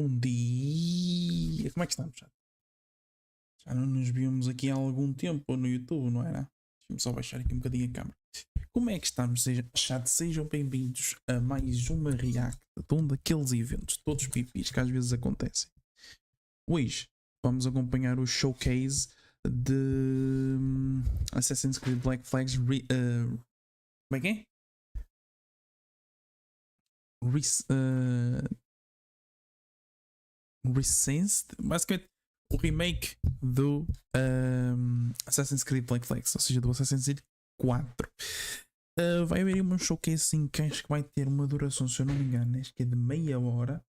Bom dia! Como é que estamos? Já não nos víamos aqui há algum tempo no YouTube, não era? Deixa-me só baixar aqui um bocadinho a câmera. Como é que estamos, chat? Sejam bem-vindos a mais uma react de um daqueles eventos, todos pipis, que às vezes acontecem. Hoje vamos acompanhar o showcase de Assassin's Creed Black Flags. Como é que é? Resynced, basicamente o remake do Assassin's Creed Black Flags, ou seja, do Assassin's Creed 4. Vai haver um showcase assim, que acho que vai ter uma duração, se eu não me engano, acho que é de meia hora.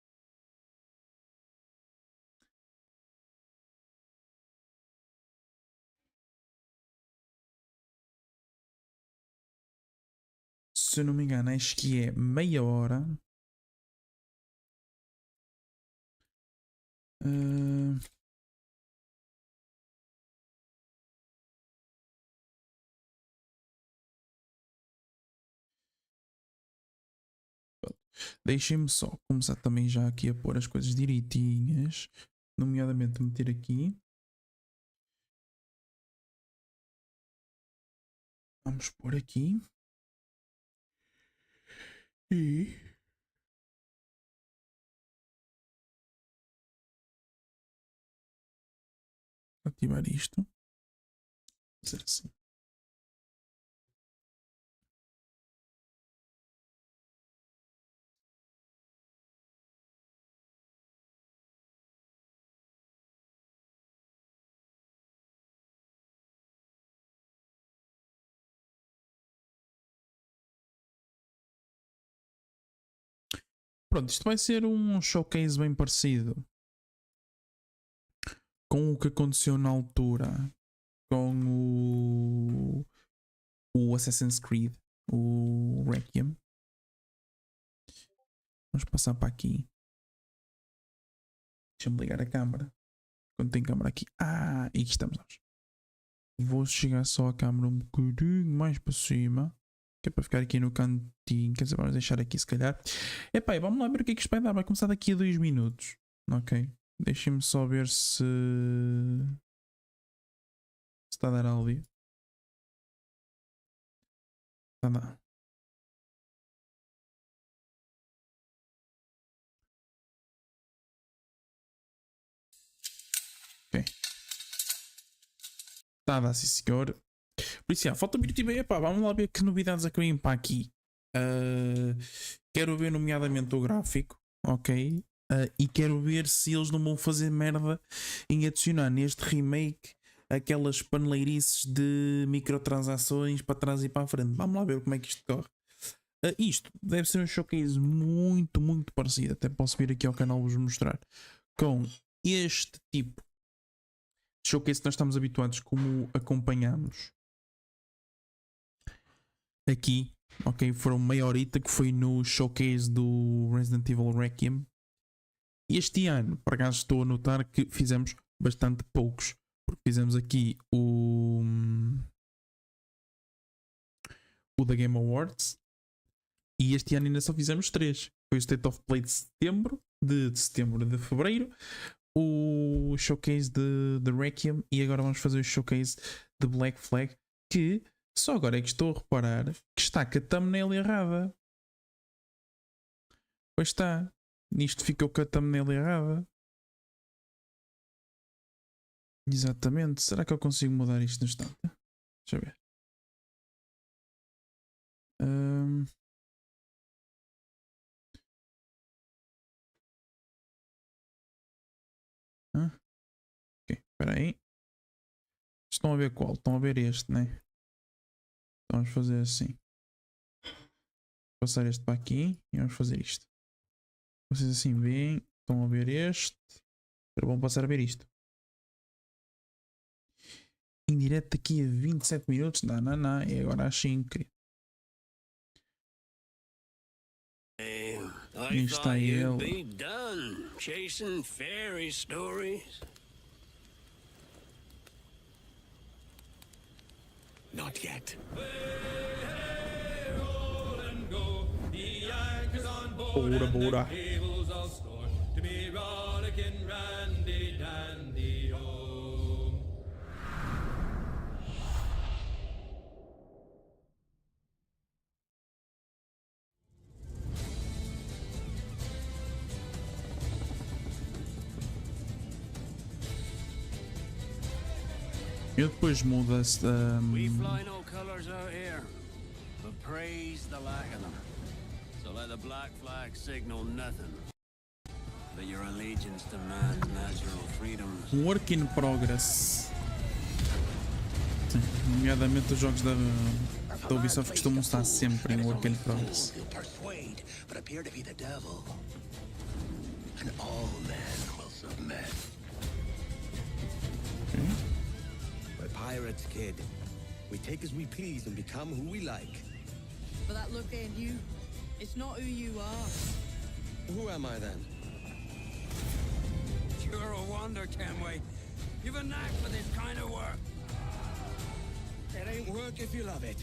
Se eu não me engano, acho que é meia hora. Deixem-me só começar também já aqui a pôr as coisas direitinhas, nomeadamente meter aqui. Vamos pôr aqui. E ativar isto. Dizer assim. Pronto, isto vai ser um showcase bem parecido com o que aconteceu na altura com o Assassin's Creed, o Requiem. Vamos passar para aqui. Deixa-me ligar a câmera. Quando tem câmera aqui. E aqui estamos nós. Vou chegar só a câmera um bocadinho mais para cima, que é para ficar aqui no cantinho. Quer dizer, vamos deixar aqui se calhar. Epá, vamos lá ver o que é que isto vai dar. Vai começar daqui a 2 minutos. Ok. Deixem-me só ver se está a dar áudio. Está a dar. Ok. Está a dar, sim senhor. Por isso, falta um minuto e meio. Epá, vamos lá ver que novidades é que vêm para aqui. Quero ver nomeadamente o gráfico. Ok. E quero ver se eles não vão fazer merda em adicionar neste remake aquelas paneleirices de microtransações para trás e para a frente. Vamos lá ver como é que isto corre. Isto deve ser um showcase muito, muito parecido. Até posso vir aqui ao canal vos mostrar. Com este tipo de showcase que nós estamos habituados, como acompanhamos aqui. Ok, foram meia horita que foi no showcase do Resident Evil Requiem. Este ano, por acaso, estou a notar que fizemos bastante poucos, porque fizemos aqui o da Game Awards e este ano ainda só fizemos 3. Foi o State of Play de fevereiro, o showcase de Requiem e agora vamos fazer o showcase de Black Flag, que só agora é que estou a reparar que está com a thumbnail errada. Pois está. Nisto ficou com a thumbnail errada. Exatamente. Será que eu consigo mudar isto no instante? Deixa eu ver. Ok, espera aí. Estão a ver qual? Estão a ver este, né? Vamos fazer assim. Passar este para aqui e vamos fazer isto. Vocês assim veem. Estão a ver este. Agora vão passar a ver isto. Em direto daqui a 27 minutos. Não. E agora às 5. Aí está ele. Not yet. Bora. looking randy dandy, oh. E depois muda-se We fly no colors out here, but praise the lack of them. So let the black flag signal nothing but your allegiance to man's natural freedoms. Work in Progress. Sim, nomeadamente os jogos da Ubisoft costumam estar sempre em Work in Progress. Persuade, but appear to be the devil. And all men will submit. We're pirates, kid. We take as we please and become who we like. But that look ain't you. It's not who you are. Who am I then? You're a wonder, Kenway. You've a knack for this kind of work. It ain't work if you love it.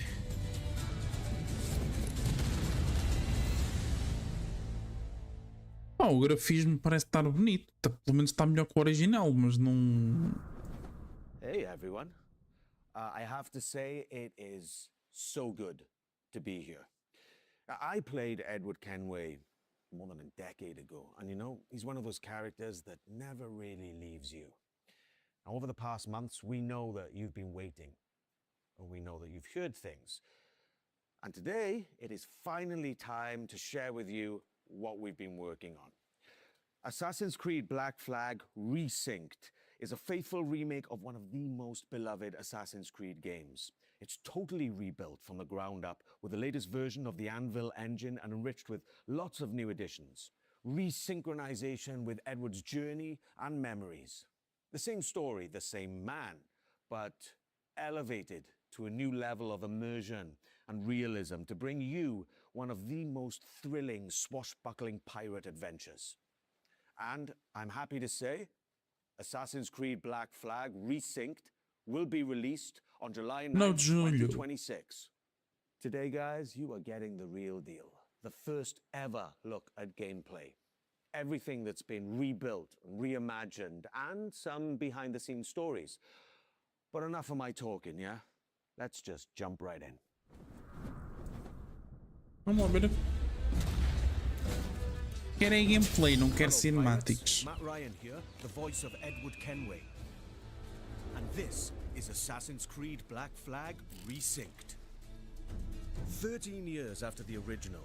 O grafismo parece estar bonito. Pelo menos está melhor que o original, mas não. Hey everyone. I have to say it is so good to be here. I played Edward Kenway more than a decade ago, and you know, he's one of those characters that never really leaves you. Now, over the past months, we know that you've been waiting, and we know that you've heard things. And today, it is finally time to share with you what we've been working on. Assassin's Creed Black Flag Resynced is a faithful remake of one of the most beloved Assassin's Creed games. It's totally rebuilt from the ground up with the latest version of the Anvil engine and enriched with lots of new additions. Resynchronization with Edward's journey and memories. The same story, the same man, but elevated to a new level of immersion and realism to bring you one of the most thrilling swashbuckling pirate adventures. And I'm happy to say, Assassin's Creed Black Flag Resynced will be released on July 9th, 2026. Today, guys, you are getting the real deal. The first ever look at gameplay. Everything that's been rebuilt, reimagined, and some behind-the-scenes stories. But enough of my talking, yeah? Let's just jump right in. Vamos lá ver. Quero é gameplay, não quero cinematics. Matt Ryan here, the voice of Edward Kenway. And this is Assassin's Creed Black Flag Resynced. 13 years after the original,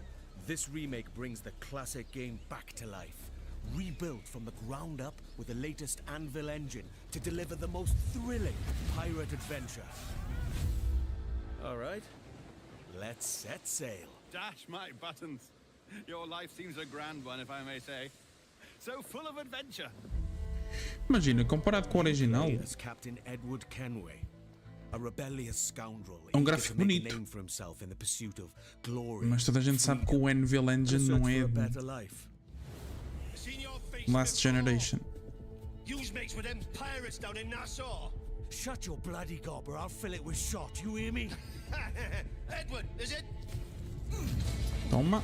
this remake brings the classic game back to life. Rebuilt from the ground up with the latest Anvil engine to deliver the most thrilling pirate adventure. All right, let's set sail. Dash my buttons. Your life seems a grand one, if I may say. So full of adventure. Imagina, comparado com o original, As Captain Edward Kenway, a rebellious scoundrel gráfico eager to make a bonito. name for himself in the pursuit of glory. mas toda a gente sabe que o Anvil and Engine the não search é for a better life. Last Generation. Yous mates with them pirates down in Nassau. Shut your bloody gob or I'll fill it with shot, you hear me? Edward, is it? Toma.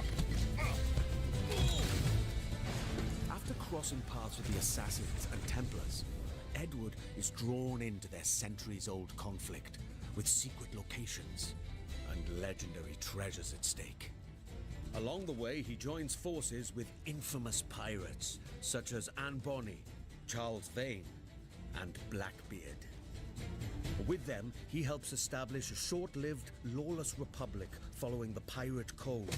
After crossing paths with the Assassins and Templars, Edward is drawn into their centuries-old conflict with secret locations and legendary treasures at stake. Along the way, he joins forces with infamous pirates such as Anne Bonny, Charles Vane, and Blackbeard. With them, he helps establish a short-lived, lawless republic following the pirate code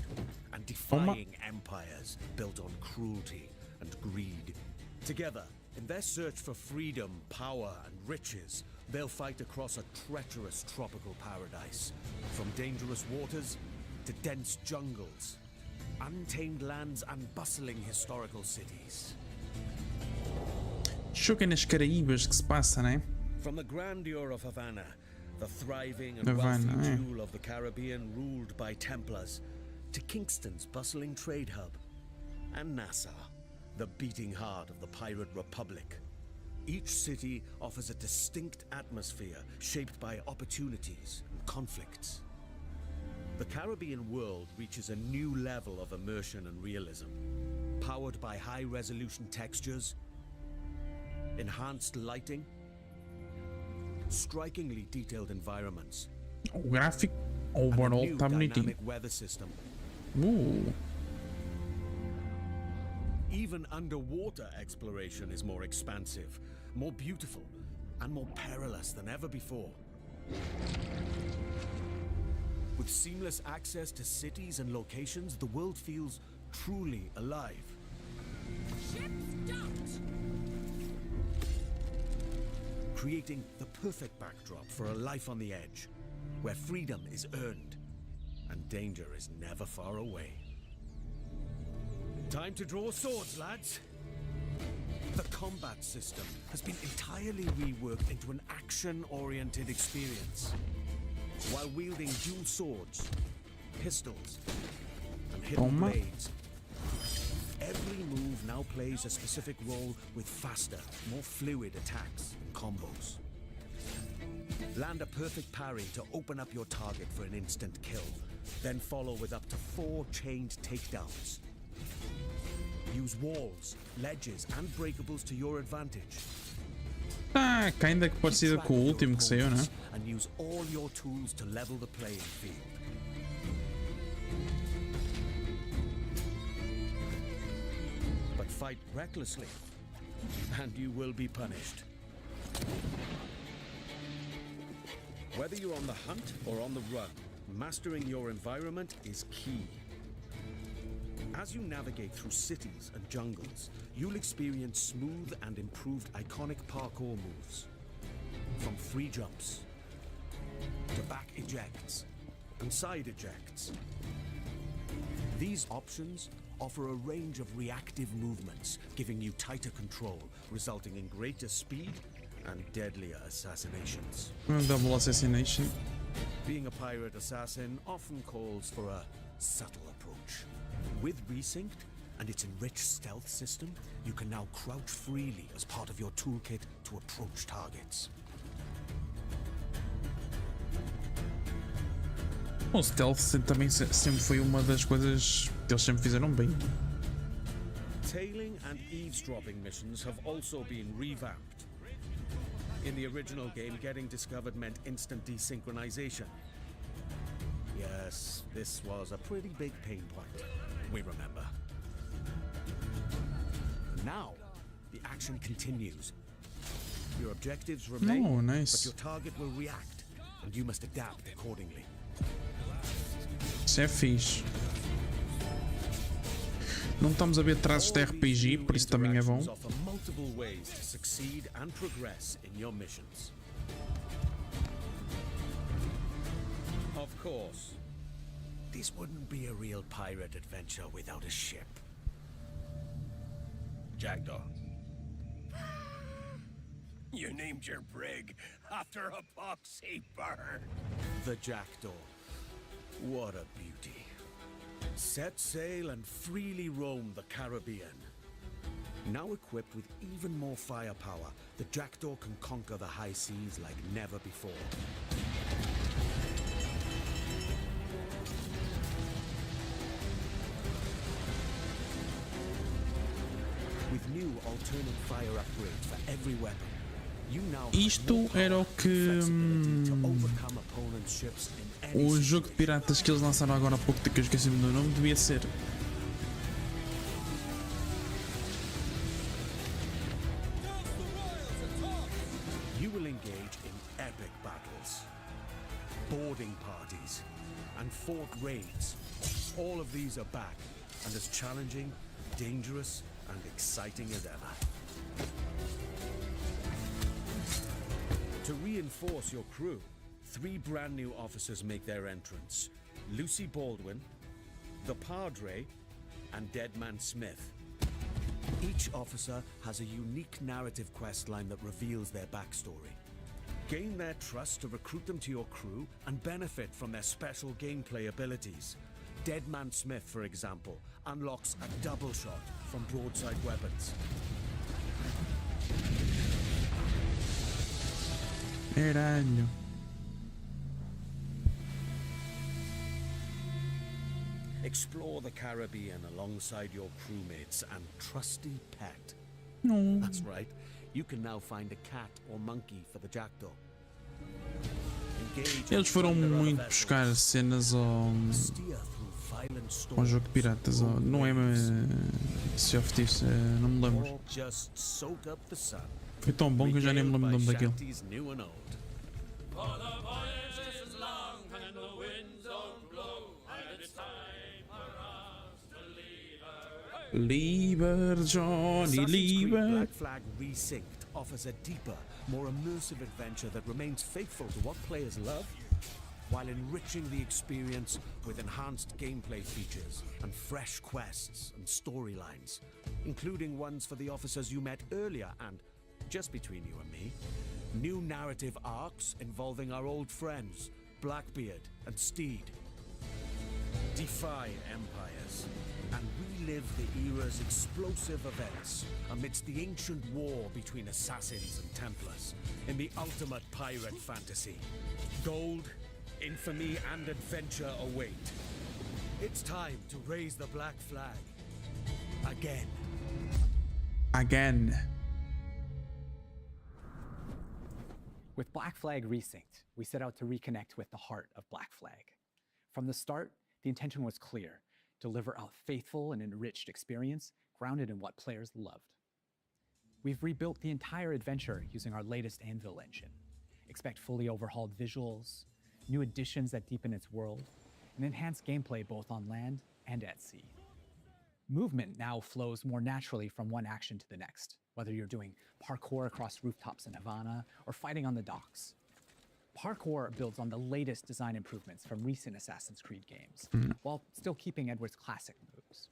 and defying empires built on cruelty and greed. Together, in their search for freedom, power, and riches, they'll fight across a treacherous tropical paradise, from dangerous waters to dense jungles, untamed lands, and bustling historical cities. Choca nas Caraíbas que se passa, né? From the grandeur of Havana, the thriving and Havana, wealthy eh? jewel of the Caribbean ruled by Templars, to Kingston's bustling trade hub, and Nassau, the beating heart of the pirate republic. Each city offers a distinct atmosphere shaped by opportunities and conflicts. The Caribbean world reaches a new level of immersion and realism, powered by high-resolution textures, enhanced lighting, strikingly detailed environments, O gráfico and a overall new está bonitinho. dynamic weather system. Even underwater exploration is more expansive, more beautiful, and more perilous than ever before. With seamless access to cities and locations, the world feels truly alive. Creating the perfect backdrop for a life on the edge, where freedom is earned and danger is never far away. Time to draw swords, lads. The combat system has been entirely reworked into an action-oriented experience. While wielding dual swords, pistols, and hidden Toma. blades, every move now plays a specific role with faster, more fluid attacks and combos. Land a perfect parry to open up your target for an instant kill, then follow with up to 4 chained takedowns. Use walls, ledges, and breakables to your advantage. Ah, ainda que parecida com o último que saiu, né? And use all your tools to level the playing field. But fight recklessly, and you will be punished. Whether you're on the hunt or on the run, mastering your environment is key. As you navigate through cities and jungles, you'll experience smooth and improved iconic parkour moves. From free jumps, to back ejects, and side ejects. These options offer a range of reactive movements, giving you tighter control, resulting in greater speed and deadlier assassinations. Double assassination. Being a pirate assassin often calls for a subtle approach. With Resynced and its enriched stealth system, you can now crouch freely as part of your toolkit to approach targets. O stealth também sempre foi uma das coisas que eles sempre fizeram bem. Tailing and eavesdropping missions have also been revamped. In the original game, getting discovered meant instant desynchronization. Yes, this was a pretty big pain point, we remember. Now, the action continues. Your objectives remain, Oh, nice. but your target will react, and you must adapt accordingly. Isso é fixe. Não estamos a ver traços de RPG, por isso também é bom. Interactions offer multiple ways to succeed and progress in your missions. Of course, this wouldn't be a real pirate adventure without a ship. Jackdaw. You named your brig after a poxy bird. The Jackdaw. What a beauty. Set sail and freely roam the Caribbean. Now equipped with even more firepower, the Jackdaw can conquer the high seas like never before. With new alternate fire upgrades for every weapon, you now Isto era o que o jogo de piratas que eles lançaram agora há pouco, que eu esqueci do nome, devia ser. You will engage in epic battles, boarding parties, and fort raids. All of these are back and as challenging, dangerous, and exciting as ever. To reinforce your crew, 3 brand new officers make their entrance. Lucy Baldwin, the Padre, and Deadman Smith. Each officer has a unique narrative questline that reveals their backstory. Gain their trust to recruit them to your crew and benefit from their special gameplay abilities. Deadman Smith, for example, unlocks a double shot from broadside weapons. Caralho. Explore the Caribbean alongside your crewmates and trusty pet. No. That's right. You can now find a cat or monkey for the jackdaw. Engage Eles foram and plunder other muito vessels. buscar cenas Steer through violent ao jogo de storms, piratas. rogue Não é waves, Sea of Thieves, não me lembro. or just soak up the sun. Foi tão bom que eu já nem me lembro do nome daquilo. Shanties new and old. For the voyage is long and the winds don't blow, and it's time for us to leave her. Lieber Johnny, Assassin's Creed lieber. Black Flag Resynced offers a deeper, more immersive adventure that remains faithful to what players love, while enriching the experience with enhanced gameplay features and fresh quests and storylines, including ones for the officers you met earlier and, just between you and me, new narrative arcs involving our old friends, Blackbeard and Steed. Defy empires and relive the era's explosive events amidst the ancient war between assassins and Templars in the ultimate pirate fantasy. Gold, infamy, and adventure await. It's time to raise the black flag again. Again. With Black Flag Resynced, we set out to reconnect with the heart of Black Flag. From the start, the intention was clear: deliver a faithful and enriched experience grounded in what players loved. We've rebuilt the entire adventure using our latest Anvil engine. Expect fully overhauled visuals, new additions that deepen its world, and enhanced gameplay both on land and at sea. Movement now flows more naturally from one action to the next, whether you're doing parkour across rooftops in Havana or fighting on the docks. Parkour builds on the latest design improvements from recent Assassin's Creed games, while still keeping Edward's classic moves.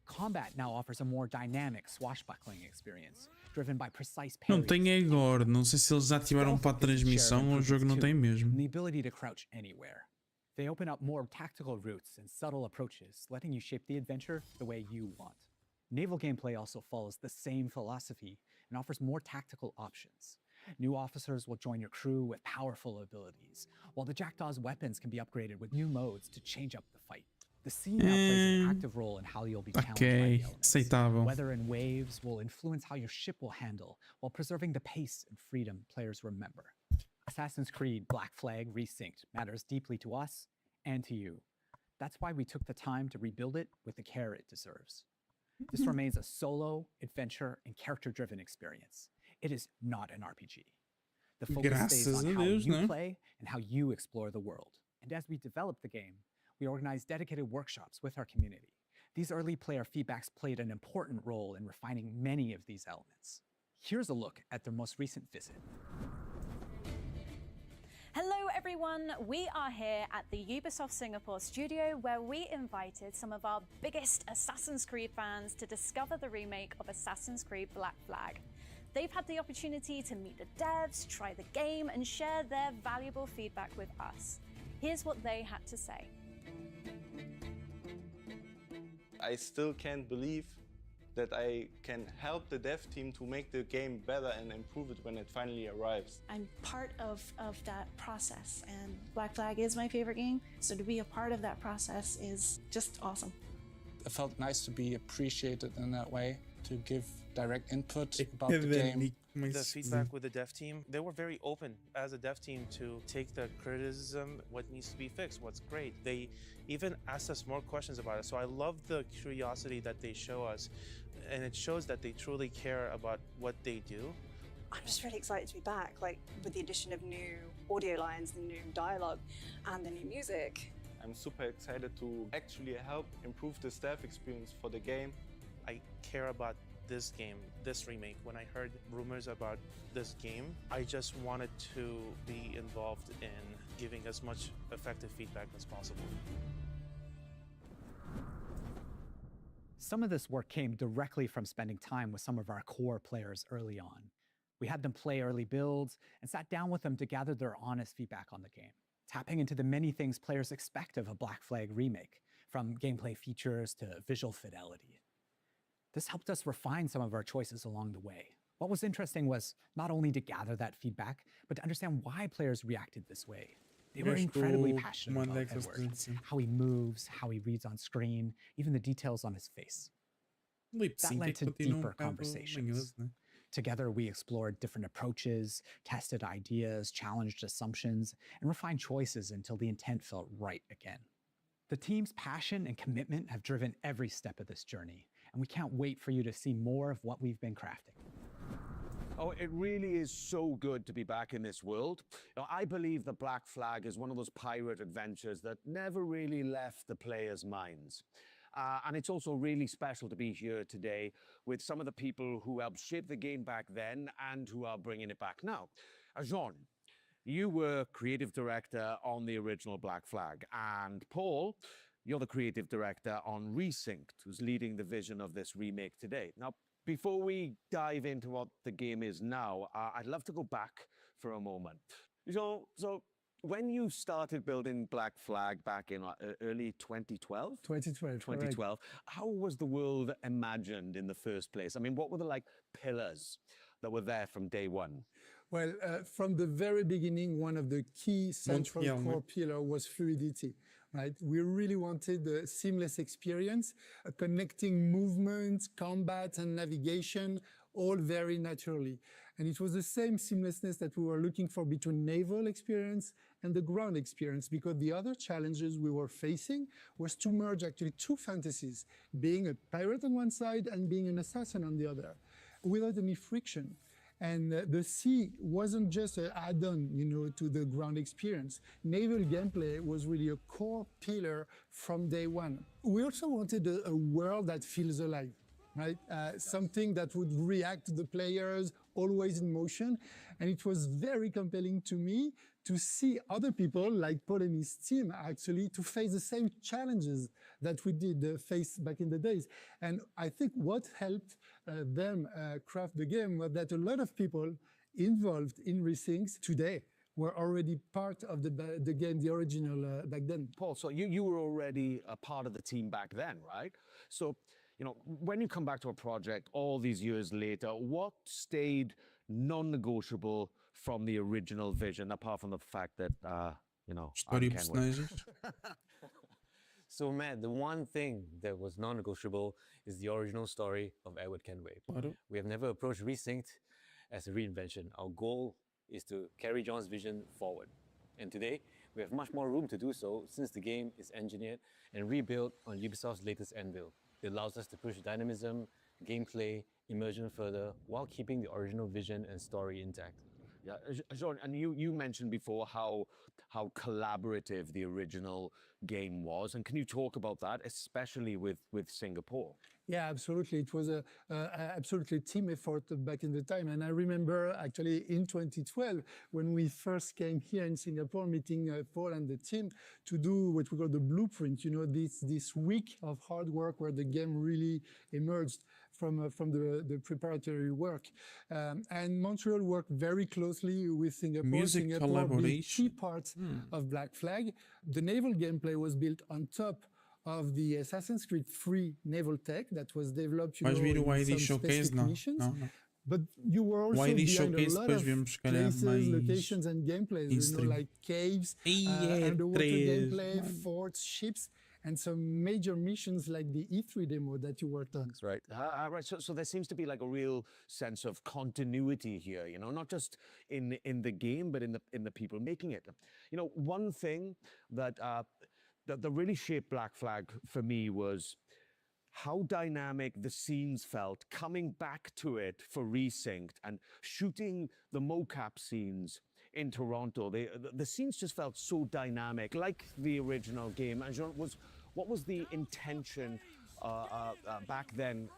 Combat now offers a more dynamic, swashbuckling experience, driven by precise Não parries, tem agora. Não sei se eles ativaram para a transmissão ou o jogo não tem mesmo. and the ability to crouch anywhere. They open up more tactical routes and subtle approaches, letting you shape the adventure the way you want. Naval gameplay also follows the same philosophy and offers more tactical options. New officers will join your crew with powerful abilities, while the Jackdaw's weapons can be upgraded with new modes to change up the fight. The sea now plays an active role in how you'll be challenged by the elements. Aceitável. Weather and waves will influence how your ship will handle, while preserving the pace and freedom players remember. Assassin's Creed Black Flag Resynced matters deeply to us and to you. That's why we took the time to rebuild it with the care it deserves. This remains a solo, adventure, and character-driven experience. It is not an RPG. The focus stays Graças on a how Deus, you né? play and how you explore the world. And as we develop the game, we organize dedicated workshops with our community. These early player feedbacks played an important role in refining many of these elements. Here's a look at their most recent visit. Hello everyone, we are here at the Ubisoft Singapore studio where we invited some of our biggest Assassin's Creed fans to discover the remake of Assassin's Creed Black Flag. They've had the opportunity to meet the devs, try the game, and share their valuable feedback with us. Here's what they had to say. I still can't believe that I can help the dev team to make the game better and improve it when it finally arrives. I'm part of that process, and Black Flag is my favorite game, so to be a part of that process is just awesome. It felt nice to be appreciated in that way, to give direct input about the game. The feedback with the dev team, they were very open as a dev team to take the criticism, what needs to be fixed, what's great. They even asked us more questions about it. So I love the curiosity that they show us, and it shows that they truly care about what they do. I'm just really excited to be back, like with the addition of new audio lines, the new dialogue, and the new music. I'm super excited to actually help improve the staff experience for the game. I care about this game, this remake. When I heard rumors about this game, I just wanted to be involved in giving as much effective feedback as possible. Some of this work came directly from spending time with some of our core players early on. We had them play early builds and sat down with them to gather their honest feedback on the game, tapping into the many things players expect of a Black Flag remake, from gameplay features to visual fidelity. This helped us refine some of our choices along the way. What was interesting was not only to gather that feedback, but to understand why players reacted this way. They were incredibly passionate about Edward, how he moves, how he reads on screen, even the details on his face. That led to deeper conversations. Together, we explored different approaches, tested ideas, challenged assumptions, and refined choices until the intent felt right again. The team's passion and commitment have driven every step of this journey, and we can't wait for you to see more of what we've been crafting. Oh, it really is so good to be back in this world. Now, I believe the Black Flag is one of those pirate adventures that never really left the players' minds. And it's also really special to be here today with some of the people who helped shape the game back then and who are bringing it back now. Jean, you were creative director on the original Black Flag, and Paul, you're the creative director on Resynced, who's leading the vision of this remake today. Now, before we dive into what the game is now, I'd love to go back for a moment. So when you started building Black Flag back in early 2012? 2012. How was the world imagined in the first place? I mean, what were the pillars that were there from day one? Well, from the very beginning, one of the key central core pillar was fluidity. Right? We really wanted a seamless experience, connecting movement, combat, and navigation, all very naturally. And it was the same seamlessness that we were looking for between naval experience and the ground experience, because the other challenges we were facing was to merge actually two fantasies, being a pirate on one side and being an assassin on the other, without any friction. And the sea wasn't just an add-on, to the ground experience. Naval gameplay was really a core pillar from day one. We also wanted a world that feels alive, right? Something that would react to the players, always in motion. And it was very compelling to me to see other people like Paul and his team actually to face the same challenges that we did face back in the days. And I think what helped them craft the game was that a lot of people involved in Resynced today were already part of the game, the original back then. Paul, so you were already a part of the team back then, right? So, when you come back to a project all these years later, what stayed non-negotiable from the original vision, apart from the fact that, História de personagens. So, Matt, the one thing that was non-negotiable is the original story of Edward Kenway. We have never approached Resynced as a reinvention. Our goal is to carry John's vision forward. And today, we have much more room to do so since the game is engineered and rebuilt on Ubisoft's latest Anvil. It allows us to push dynamism, gameplay, immersion further, while keeping the original vision and story intact. Yeah, Jean, and you mentioned before how collaborative the original game was, and can you talk about that, especially with Singapore? Yeah, absolutely. It was a absolutely team effort back in the time. And I remember actually in 2012, when we first came here in Singapore, meeting Paul and the team to do what we call the blueprint, this week of hard work where the game really emerged from the preparatory work. And Montreal worked very closely with Singapore. Music collaboration. Key parts of Black Flag. The naval gameplay was built on top of the Assassin's Creed 3 naval tech that was developed, in some specific missions. No. But you were also behind a lot of places, locations, and gameplays, like caves, underwater gameplay, forts, ships, and some major missions like the E3 demo that you worked on. That's right. Right. So there seems to be like a real sense of continuity here, not just in the game, but in the people making it. One thing that really shaped Black Flag for me was how dynamic the scenes felt coming back to it for Resynced and shooting the mocap scenes in Toronto. The scenes just felt so dynamic, like the original game. And what was the intention back then,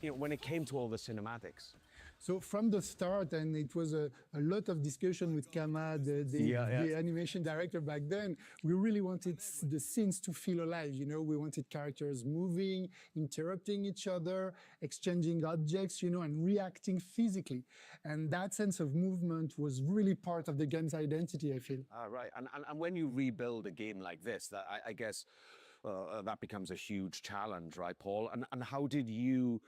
when it came to all the cinematics? So from the start, and it was a lot of discussion with Kama, the animation director back then, we really wanted the scenes to feel alive. We wanted characters moving, interrupting each other, exchanging objects, and reacting physically. And that sense of movement was really part of the game's identity, I feel. Right. And when you rebuild a game like this, I guess that becomes a huge challenge, right, Paul? And how did you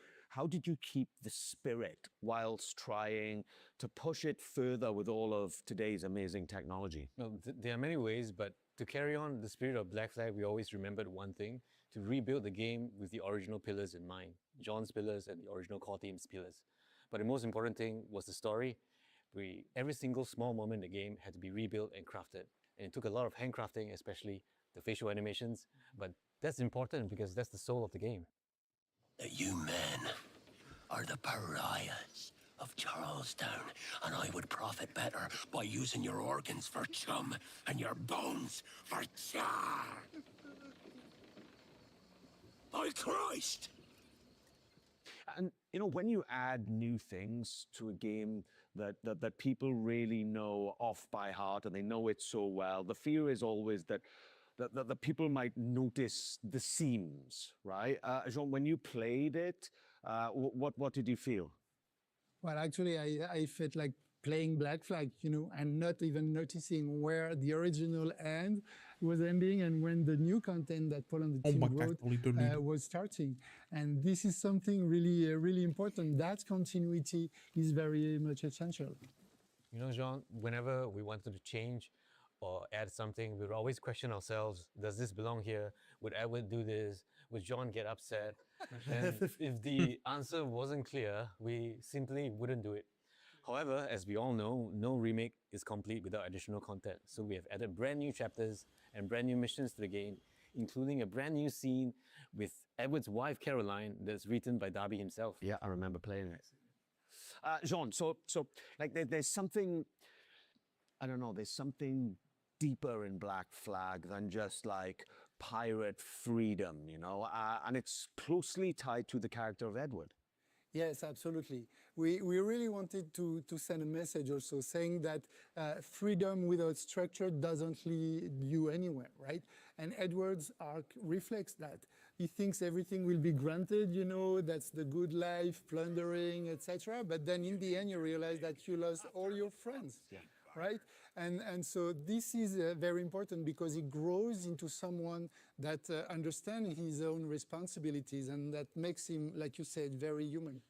keep the spirit whilst trying to push it further with all of today's amazing technology? Well, there are many ways, but to carry on the spirit of Black Flag, we always remembered one thing: to rebuild the game with the original pillars in mind, John's pillars and the original core team's pillars. But the most important thing was the story. Every single small moment in the game had to be rebuilt and crafted. And it took a lot of handcrafting, especially the facial animations. But that's important because that's the soul of the game. That you men are the pariahs of Charlestown, and I would profit better by using your organs for chum and your bones for char. By Christ! And you know, when you add new things to a game that people really know off by heart and they know it so well, the fear is always that the people might notice the seams, right? Jean, when you played it, what did you feel? Well, actually, I felt like playing Black Flag, you know, and not even noticing where the original end was ending and when the new content that Paul and the team wrote was starting. And this is something really, really important. That continuity is very much essential. You know, Jean, whenever we wanted to change or add something, we would always question ourselves, does this belong here? Would Edward do this? Would John get upset? And if the answer wasn't clear, we simply wouldn't do it. However, as we all know, no remake is complete without additional content. So we have added brand new chapters and brand new missions to the game, including a brand new scene with Edward's wife, Caroline, that's written by Darby himself. Yeah, I remember playing it. Jean, so like there's something, I don't know, there's something deeper in Black Flag than just like pirate freedom, you know, and it's closely tied to the character of Edward. Yes, absolutely. We really wanted to send a message also saying that freedom without structure doesn't lead you anywhere, right? And Edward's arc reflects that. He thinks everything will be granted, you know, that's the good life, plundering, etc. But then in the end, you realize that you lost all your friends, right? And so this is very important because he grows into someone that understands his own responsibilities and that makes him, like you said, very human.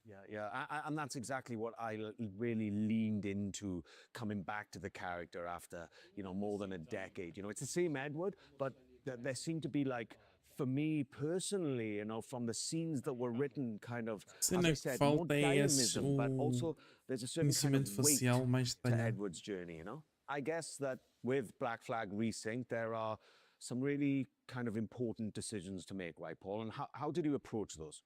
And that's exactly what I really leaned into coming back to the character after, you know, more than a decade. You know, it's the same Edward, but there seemed to be like, for me personally, you know, from the scenes that were written, kind of, as I said, more dynamism, but also there's a certain kind of weight to Edward's journey, you know? I guess that with Black Flag Resynced, there are some really kind of important decisions to make, right, Paul? And how did you approach those?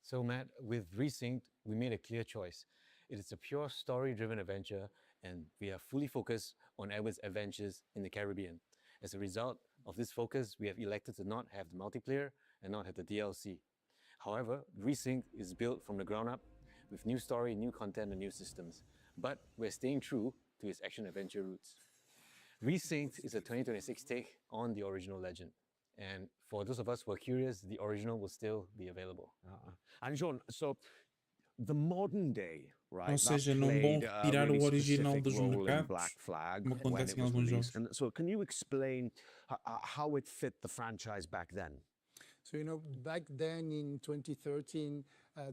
So, Matt, with Resynced, we made a clear choice. It is a pure story-driven adventure, and we are fully focused on Edward's adventures in the Caribbean. As a result of this focus, we have elected to not have the multiplayer and not have the DLC. However, Resynced is built from the ground up with new story, new content, and new systems. But we're staying true to its action-adventure roots. Resynced is a 2026 take on the original legend. And for those of us who are curious, the original will still be available. And Jean, so the modern day, right? Ou seja, não vão retirar o original dos mercados, Black Flag, como acontece em alguns jogos. And so can you explain how it fit the franchise back then? So, you know, back then in 2013,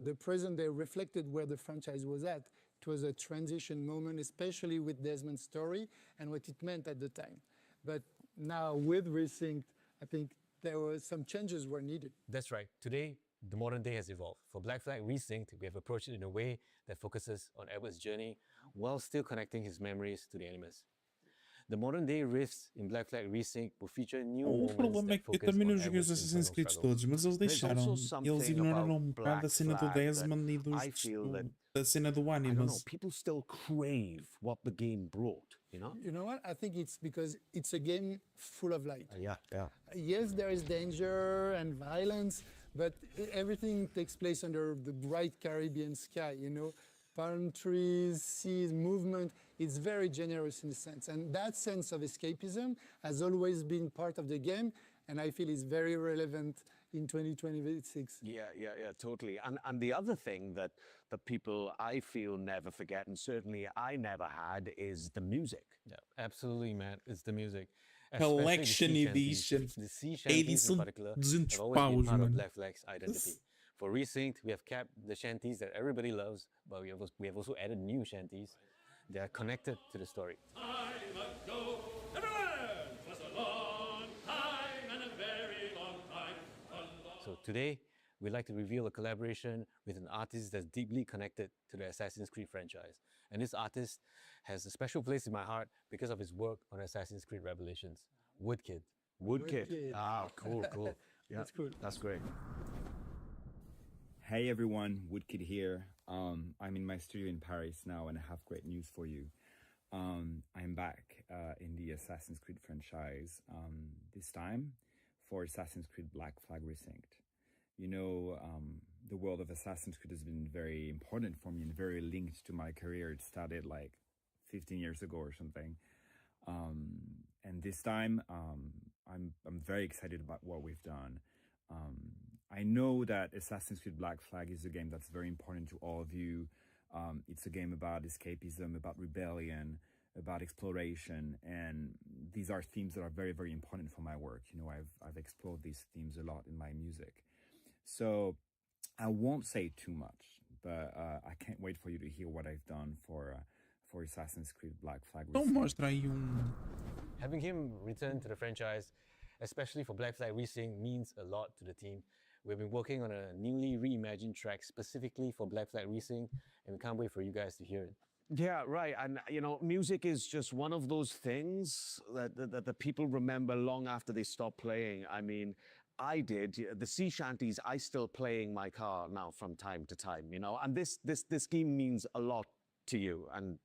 the present day reflected where the franchise was at. It was a transition moment, especially with Desmond's story and what it meant at the time. But now with Resynced, I think there were some changes were needed. That's right. Today, the modern day has evolved. For Black Flag Resynced, we have approached it in a way that focuses on Edward's journey while still connecting his memories to the animus. The modern day riffs in Black Flag Resynced will feature new O problema é que eu também não joguei os Assassin's Creed todos, mas eles deixaram, eles ignoraram um bocado a cena do Desmond e da cena do Animus. People still crave what the game brought, you know? You know what? I think it's because it's a game full of light. Yeah. Yes, there is danger and violence, but everything takes place under the bright Caribbean sky, you know? Palm trees, seas, movement. It's very generous in a sense. And that sense of escapism has always been part of the game, and I feel it's very relevant in 2026. Yeah, totally. And the other thing that people, I feel, never forget, and certainly I never had, is the music. Yeah, absolutely, Matt. It's the music. Collection Edition. The sea shanties in particular have always been part of Black Flag's identity. For Resynced, we have kept the shanties that everybody loves, but we have also added new shanties that are connected to the story. Time ago, everywhere was a long time and a very long time. So today, we'd like to reveal a collaboration with an artist that's deeply connected to the Assassin's Creed franchise. And this artist has a special place in my heart because of his work on Assassin's Creed Revelations. Woodkid. Woodkid. Ah, cool, cool. Yeah, That's cool. That's great. Hey everyone, Woodkid here. I'm in my studio in Paris now and I have great news for you. I'm back in the Assassin's Creed franchise, this time for Assassin's Creed Black Flag Resynced. You know, the world of Assassin's Creed has been very important for me and very linked to my career. It started like 15 years ago or something. And this time, I'm very excited about what we've done. I know that Assassin's Creed Black Flag is a game that's very important to all of you. It's a game about escapism, about rebellion, about exploration, and these are themes that are very, very important for my work. You know, I've explored these themes a lot in my music. So I won't say too much, but I can't wait for you to hear what I've done for Assassin's Creed Black Flag. Então mostra aí Having him return to the franchise, especially for Black Flag Resynced, means a lot to the team. We've been working on a newly reimagined track specifically for Black Flag Resynced, and we can't wait for you guys to hear it. Yeah, right. And, you know, music is just one of those things that the people remember long after they stop playing. I mean, I did. The sea shanties, I still play in my car now from time to time, you know, and this game means a lot to you, and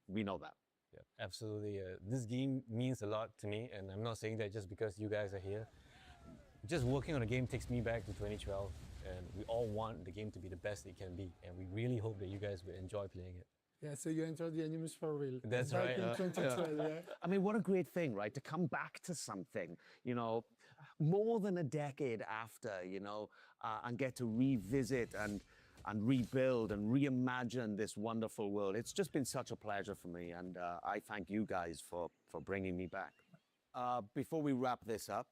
we know that. Yeah, absolutely. This game means a lot to me, and I'm not saying that just because you guys are here. Just working on a game takes me back to 2012, and we all want the game to be the best it can be, and we really hope that you guys will enjoy playing it. Yeah, so you entered the Animus for real. That's Back right. in 2012, yeah. I mean, what a great thing, right? To come back to something, you know, more than a decade after, you know, and get to revisit and rebuild and reimagine this wonderful world. It's just been such a pleasure for me, and I thank you guys for bringing me back. Before we wrap this up,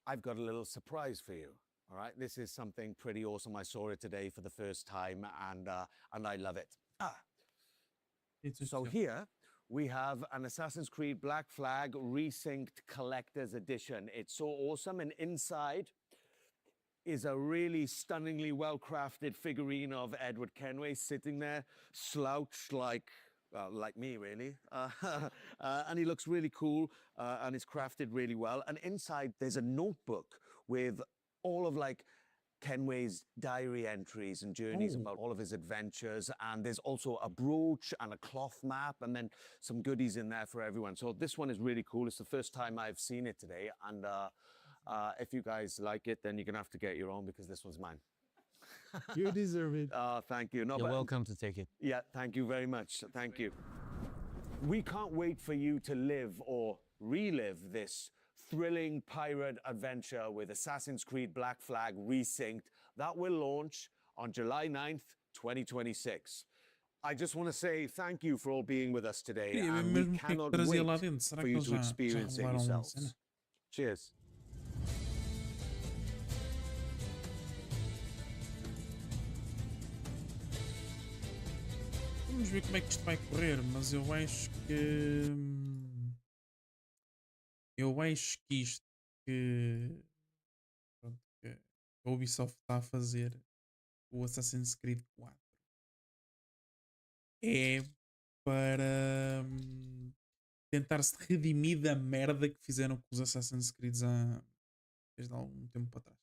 I've got a little surprise for you. All right, this is something pretty awesome. I saw it today for the first time, and I love it. So here we have an Assassin's Creed Black Flag Resynced Collector's Edition. It's so awesome, and inside is a really stunningly well-crafted figurine of Edward Kenway sitting there, slouched like me, really. And he looks really cool, and it's crafted really well. And inside, there's a notebook with all of, like, Kenway's diary entries and journeys about all of his adventures. And there's also a brooch and a cloth map, and then some goodies in there for everyone. So this one is really cool. It's the first time I've seen it today. And if you guys like it, then you're going to have to get your own, because this one's mine. You deserve it. Thank you. No, You're but- welcome to take it. Yeah, thank you very much. Thank you. We can't wait for you to live or relive this thrilling pirate adventure with Assassin's Creed Black Flag Resynced that will launch on July 9th, 2026. I just want to say thank you for all being with us today, and we cannot wait for you to experience it yourselves. Cheers. Vamos ver como é que isto vai correr, mas eu acho que. Eu acho que isto que a Ubisoft está a fazer, o Assassin's Creed 4, é para tentar se redimir da merda que fizeram com os Assassin's Creed desde há algum tempo para trás.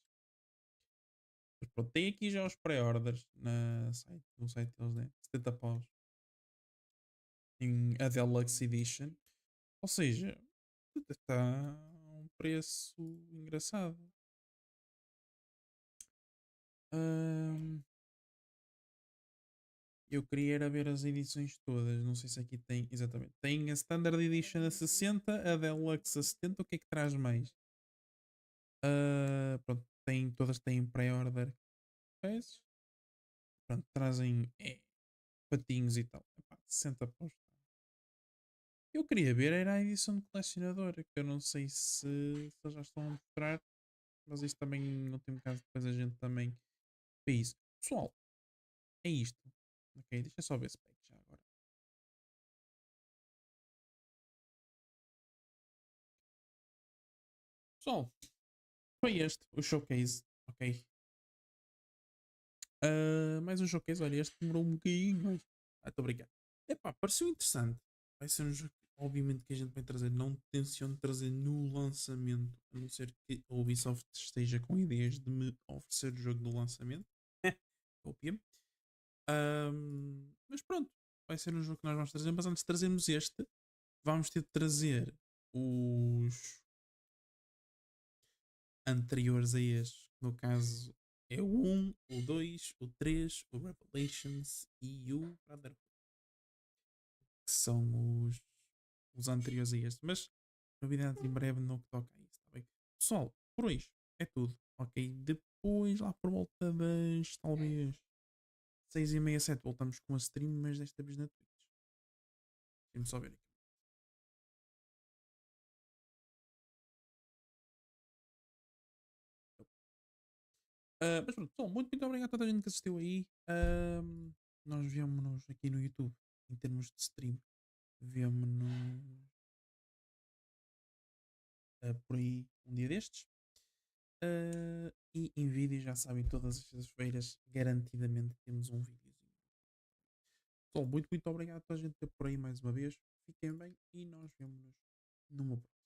Mas pronto, tem aqui já os pré-orders no site deles, né? 70 paus em a Deluxe Edition, ou seja, está um preço engraçado. Eu queria era ver as edições todas, não sei se aqui tem, exatamente, tem a Standard Edition a 60, a Deluxe a 70, o que é que traz mais? Pronto, todas têm pré-order, pronto, trazem patinhos e tal. Epá, 60 paus. Eu queria ver era a edição de colecionador, que eu não sei se eles já estão a mostrar, mas isto também no último caso depois a gente também vê isso. Pessoal, é isto. Ok, deixa eu só ver se pego já agora. Pessoal, foi este o showcase, ok? Mais um showcase. Olha, este demorou um bocadinho, mas. Estou a brincar. Epá, pareceu interessante. Vai ser um jogo, obviamente, que a gente vai trazer. Não tenciono trazer no lançamento, a não ser que a Ubisoft esteja com ideias de me oferecer o jogo no lançamento. Óbvio. Mas pronto, vai ser um jogo que nós vamos trazer. Mas antes de trazermos este, vamos ter de trazer os anteriores a este. No caso, é o 1, o 2, o 3, o Revelations e o Brotherhood. Que são os anteriores a este. Mas novidades em breve no que toca a isso, tá bem? Pessoal, por hoje é tudo, ok? Depois, lá por volta das talvez 6h30, 7, voltamos com a stream, mas desta vez na Twitch. Deixa-me só ver aqui. Mas pronto, pessoal, muito obrigado a toda a gente que assistiu aí. Nós vemo-nos aqui no YouTube, em termos de stream. Vemo-nos por aí um dia destes. E em vídeo, já sabem, todas as sextas-feiras, garantidamente temos um vídeo. Pessoal, muito obrigado a toda a gente por aí mais uma vez. Fiquem bem e nós vemo-nos numa próxima.